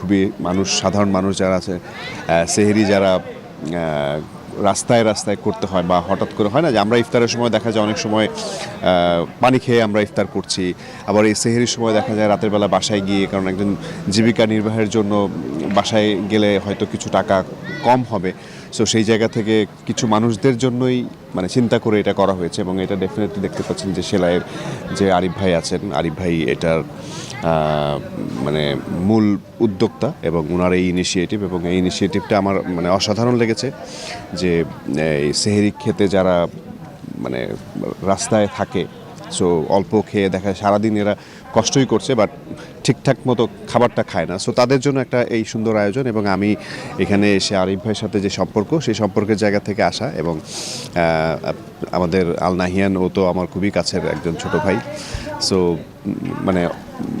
খুবই সাধারণ মানুষ যারা আছে, সেহরি যারা রাস্তায় রাস্তায় করতে হয় বা হঠাৎ করে হয় না যে আমরা ইফতারের সময় দেখা যায় অনেক সময় পানি খেয়ে আমরা ইফতার করছি, আবার এই সেহরির সময় দেখা যায় রাতের বেলা বাসায় গিয়ে, কারণ একজন জীবিকা নির্বাহের জন্য বাসায় গেলে হয়তো কিছু টাকা কম হবে, সো সেই জায়গা থেকে কিছু মানুষদের জন্যই মানে চিন্তা করে এটা করা হয়েছে। এবং এটা ডেফিনেটলি দেখতে পাচ্ছেন যে সেলাইয়ের যে আরিফ ভাই আছেন, আরিফ ভাই এটার মানে মূল উদ্যোক্তা এবং ওনার এই ইনিশিয়েটিভ, এবং এই ইনিশিয়েটিভটা আমার মানে অসাধারণ লেগেছে যে এই সেহরি খেতে যারা মানে রাস্তায় থাকে, সো অল্প খেয়ে দেখা সারাদিন এরা কষ্টই করছে বাট ঠিকঠাক মতো খাবারটা খায় না, সো তাদের জন্য একটা এই সুন্দর আয়োজন। এবং আমি এখানে এসে আরিফ ভাইয়ের সাথে যে সম্পর্ক, সেই সম্পর্কের জায়গা থেকে আসা, এবং আমাদের আল নাহিয়ান ও তো আমার খুবই কাছের একজন ছোট ভাই, সো মানে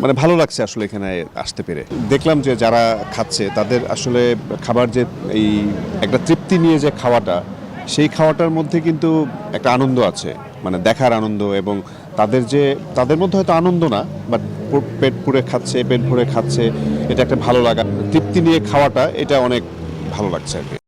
মানে ভালো লাগছে আসলে এখানে আসতে পেরে। দেখলাম যে যারা খাচ্ছে তাদের আসলে খাবার যে এই একটা তৃপ্তি নিয়ে যে খাওয়াটা, সেই খাওয়াটার মধ্যে কিন্তু একটা আনন্দ আছে, মানে দেখার আনন্দ, এবং তাদের মধ্যে হয়তো আনন্দ না, বাট পেট ভরে খাচ্ছে, এটা একটা ভালো লাগা, তৃপ্তি নিয়ে খাওয়াটা, এটা অনেক ভালো লাগছে আর কি।